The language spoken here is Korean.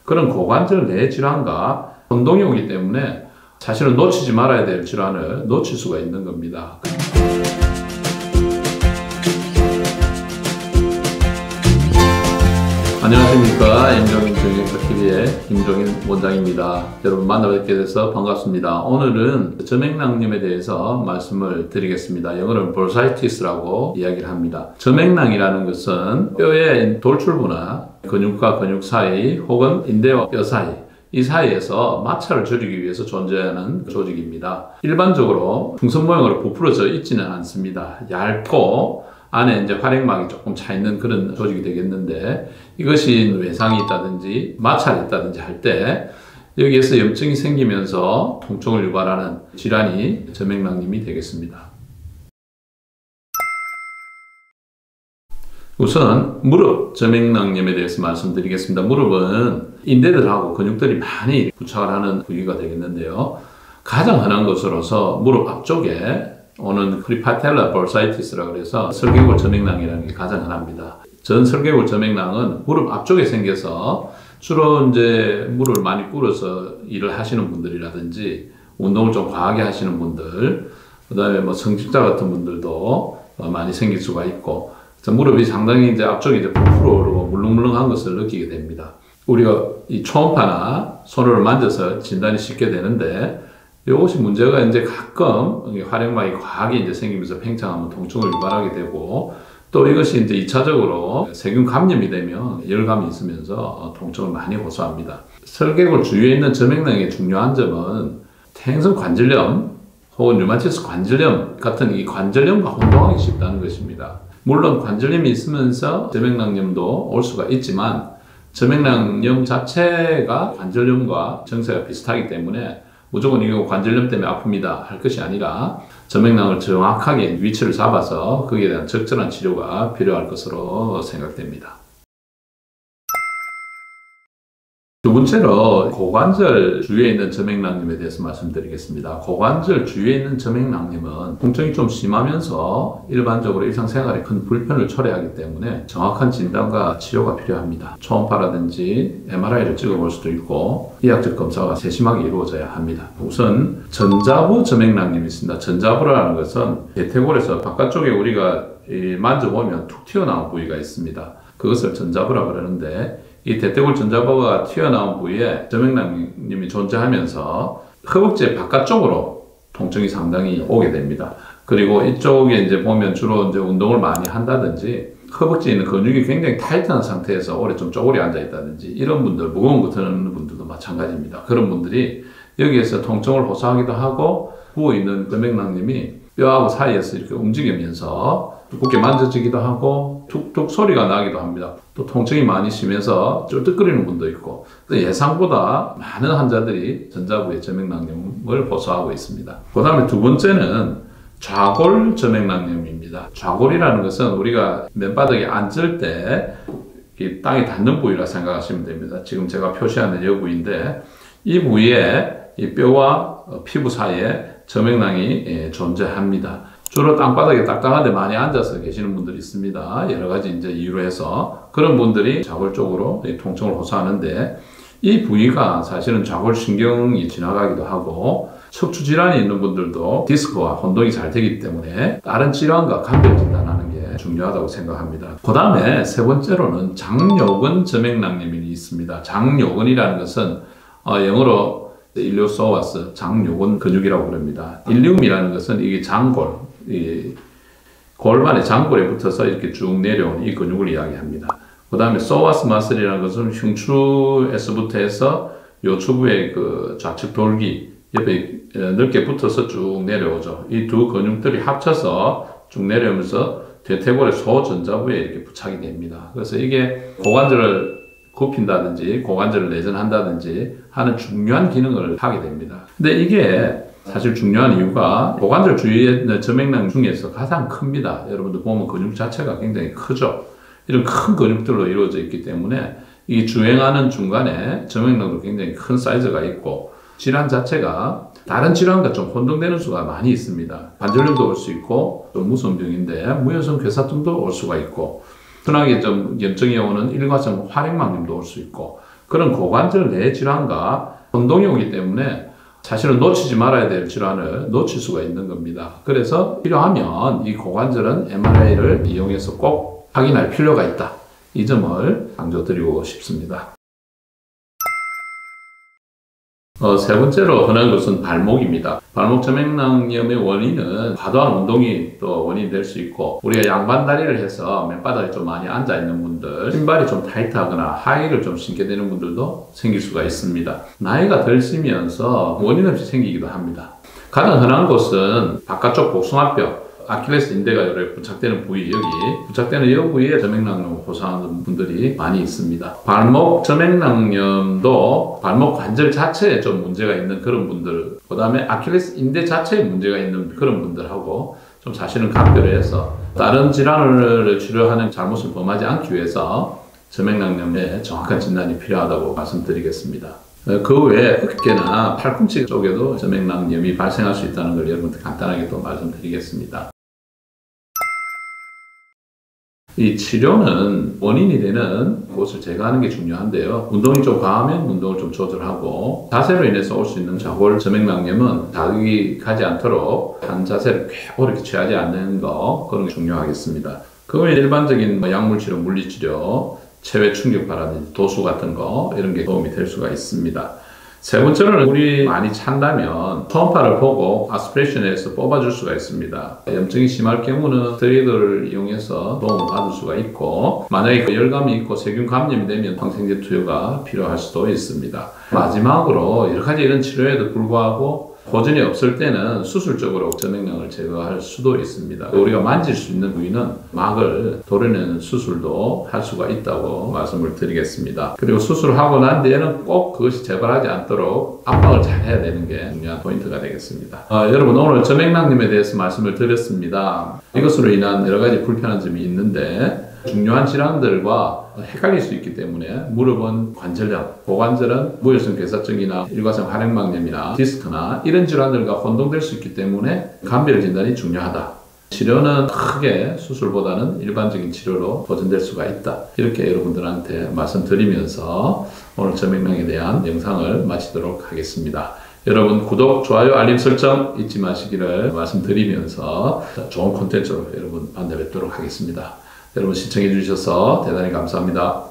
그런 고관절 내 질환과 혼동이 오기 때문에 사실은 놓치지 말아야 될 질환을 놓칠 수가 있는 겁니다. 안녕하십니까. 임종인 정형외과TV의 임종인 원장입니다. 여러분 만나뵙게 돼서 반갑습니다. 오늘은 저맥낭염에 대해서 말씀을 드리겠습니다. 영어로는 bursitis라고 이야기를 합니다. 저맥낭이라는 것은 뼈의 돌출부나 근육과 근육 사이 혹은 인대와 뼈 사이 이 사이에서 마찰을 줄이기 위해서 존재하는 조직입니다. 일반적으로 풍선 모양으로 부풀어져 있지는 않습니다. 얇고 안에 이제 활액막이 조금 차 있는 그런 조직이 되겠는데, 이것이 외상이 있다든지 마찰이 있다든지 할 때 여기에서 염증이 생기면서 통증을 유발하는 질환이 저맥낭염이 되겠습니다. 우선 무릎 저맥낭염에 대해서 말씀드리겠습니다. 무릎은 인대들하고 근육들이 많이 부착을 하는 부위가 되겠는데요. 가장 흔한 것으로서 무릎 앞쪽에 오는 크리파텔라 벌사이티스라고 해서 설계골 저맥낭이라는 게 가장 흔합니다. 전 설계골 저맥낭은 무릎 앞쪽에 생겨서 주로 이제 무릎을 많이 꿇어서 일을 하시는 분들이라든지 운동을 좀 과하게 하시는 분들, 그 다음에 뭐 성직자 같은 분들도 많이 생길 수가 있고, 무릎이 상당히 이제 앞쪽이 이제 부풀어 오르고 물렁물렁한 것을 느끼게 됩니다. 우리가 이 초음파나 손으로 만져서 진단이 쉽게 되는데, 이것이 문제가 이제 가끔 활액막이 과하게 이제 생기면서 팽창하면 통증을 유발하게 되고, 또 이것이 이제 2차적으로 세균 감염이 되면 열감이 있으면서 통증을 많이 호소합니다. 설계골 주위에 있는 저맥낭의 중요한 점은 퇴행성 관절염 혹은 류마티스 관절염 같은 이 관절염과 혼동하기 쉽다는 것입니다. 물론 관절염이 있으면서 저맥낭염도 올 수가 있지만, 저맥낭염 자체가 관절염과 증세가 비슷하기 때문에 무조건 이거 관절염 때문에 아픕니다 할 것이 아니라 저맥낭을 정확하게 위치를 잡아서 거기에 대한 적절한 치료가 필요할 것으로 생각됩니다. 두 번째로 고관절 주위에 있는 저맥낭염에 대해서 말씀드리겠습니다. 고관절 주위에 있는 저맥낭염은 통증이 좀 심하면서 일반적으로 일상생활에 큰 불편을 초래하기 때문에 정확한 진단과 치료가 필요합니다. 초음파라든지 MRI를 찍어볼 수도 있고 이학적 검사가 세심하게 이루어져야 합니다. 우선 전자부 저맥낭염이 있습니다. 전자부라는 것은 대퇴골에서 바깥쪽에 우리가 만져보면 툭 튀어나온 부위가 있습니다. 그것을 전자부라고 그러는데, 이 대퇴골 전자부가 튀어나온 부위에 저맥낭염이 존재하면서 허벅지 바깥쪽으로 통증이 상당히 오게 됩니다. 그리고 이쪽에 이제 보면 주로 이제 운동을 많이 한다든지 허벅지에 있는 근육이 굉장히 타이트한 상태에서 오래 좀 쪼그려 앉아 있다든지 이런 분들, 무거운 거 드는 분들도 마찬가지입니다. 그런 분들이 여기에서 통증을 호소하기도 하고, 부어있는 저맥낭염이 뼈하고 사이에서 이렇게 움직이면서 두껍게 만져지기도 하고 툭툭 소리가 나기도 합니다. 또 통증이 많이 심해서 쫄뚝거리는 분도 있고, 또 예상보다 많은 환자들이 전자부의 저맥낭염을 호소하고 있습니다. 그 다음에 두 번째는 좌골 저맥낭염입니다. 좌골이라는 것은 우리가 맨바닥에 앉을 때 이 땅에 닿는 부위라 생각하시면 됩니다. 지금 제가 표시하는 이 부위인데, 이 부위에 이 뼈와 피부 사이에 저맥낭이 존재합니다. 주로 땅바닥에 딱딱한데 많이 앉아서 계시는 분들이 있습니다. 여러 가지 이제 이유로 해서 그런 분들이 좌골 쪽으로 통증을 호소하는데, 이 부위가 사실은 좌골 신경이 지나가기도 하고 척추 질환이 있는 분들도 디스크와 혼동이 잘 되기 때문에 다른 질환과 감별 진단하는 게 중요하다고 생각합니다. 그 다음에 세 번째로는 장요근 저맥낭염이 있습니다. 장요근이라는 것은 영어로 일리오소아스 장요근 근육이라고 부릅니다. 일리움이라는 것은 이게 장골, 이 골반의 장골에 붙어서 이렇게 쭉 내려온 이 근육을 이야기합니다. 그 다음에 소아스 마슬이라는 것은 흉추에서부터 해서 요추부의 그 좌측 돌기 옆에 넓게 붙어서 쭉 내려오죠. 이 두 근육들이 합쳐서 쭉 내려오면서 대퇴골의 소전자부에 이렇게 부착이 됩니다. 그래서 이게 고관절을 굽힌다든지 고관절을 내전한다든지 하는 중요한 기능을 하게 됩니다. 근데 이게 사실 중요한 이유가 고관절 주위에 있는 저맥낭 중에서 가장 큽니다. 여러분들 보면 근육 자체가 굉장히 크죠. 이런 큰 근육들로 이루어져 있기 때문에 이 주행하는 중간에 저맥낭도 굉장히 큰 사이즈가 있고, 질환 자체가 다른 질환과 좀 혼동되는 수가 많이 있습니다. 관절염도 올 수 있고, 좀 무서운 병인데 무혈성 괴사증도 올 수가 있고, 흔하게 좀 염증이 오는 일과성 활액막염도 올 수 있고, 그런 고관절 내 질환과 혼동이 오기 때문에 사실은 놓치지 말아야 될 질환을 놓칠 수가 있는 겁니다. 그래서 필요하면 이 고관절은 MRI를 이용해서 꼭 확인할 필요가 있다. 이 점을 강조드리고 싶습니다. 세 번째로 흔한 것은 발목입니다. 발목 저맥낭염의 원인은 과도한 운동이 또 원인이 될 수 있고, 우리가 양반다리를 해서 맨바닥에 좀 많이 앉아 있는 분들, 신발이 좀 타이트하거나 하이를 좀 신게 되는 분들도 생길 수가 있습니다. 나이가 들면서 원인 없이 생기기도 합니다. 가장 흔한 것은 바깥쪽 복숭아뼈, 아킬레스 인대가 이렇게 부착되는 부위, 여기 부착되는 이 부위에 저맥낭염을 호소하는 분들이 많이 있습니다. 발목 저맥낭염도 발목 관절 자체에 좀 문제가 있는 그런 분들, 그 다음에 아킬레스 인대 자체에 문제가 있는 그런 분들하고 좀 사실은 각별해서 다른 질환을 치료하는 잘못을 범하지 않기 위해서 저맥낭염의 정확한 진단이 필요하다고 말씀드리겠습니다. 그 외에 어깨나 팔꿈치 쪽에도 저맥낭염이 발생할 수 있다는 걸 여러분들 간단하게 또 말씀드리겠습니다. 이 치료는 원인이 되는 곳을 제거하는 게 중요한데요. 운동이 좀 과하면 운동을 좀 조절하고, 자세로 인해서 올 수 있는 좌골 저맥낭염은 자극이 가지 않도록 한 자세를 꽤 오래 취하지 않는 거, 그런 게 중요하겠습니다. 그 외에 일반적인 약물치료, 물리치료, 체외 충격파라든지 도수 같은 거, 이런 게 도움이 될 수가 있습니다. 세 번째로는 물이 많이 찬다면 초음파를 보고 아스피레이션에서 뽑아줄 수가 있습니다. 염증이 심할 경우는 스테로이드를 이용해서 도움을 받을 수가 있고, 만약에 열감이 있고 세균 감염이 되면 항생제 투여가 필요할 수도 있습니다. 마지막으로 여러 가지 이런 치료에도 불구하고 호전이 없을 때는 수술적으로 저맥량을 제거할 수도 있습니다. 우리가 만질 수 있는 부위는 막을 도려내는 수술도 할 수가 있다고 말씀을 드리겠습니다. 그리고 수술하고 난 뒤에는 꼭 그것이 재발하지 않도록 압박을 잘 해야 되는 게 중요한 포인트가 되겠습니다. 여러분, 오늘 저맥낭염에 대해서 말씀을 드렸습니다. 이것으로 인한 여러 가지 불편한 점이 있는데, 중요한 질환들과 헷갈릴 수 있기 때문에 무릎은 관절염, 고관절은 무혈성 괴사증이나 일과성 활액막염이나 디스크나 이런 질환들과 혼동될 수 있기 때문에 감별 진단이 중요하다. 치료는 크게 수술보다는 일반적인 치료로 보존될 수가 있다. 이렇게 여러분들한테 말씀드리면서 오늘 저맥량에 대한 영상을 마치도록 하겠습니다. 여러분, 구독, 좋아요, 알림 설정 잊지 마시기를 말씀드리면서 좋은 콘텐츠로 여러분 만나 뵙도록 하겠습니다. 여러분 시청해 주셔서 대단히 감사합니다.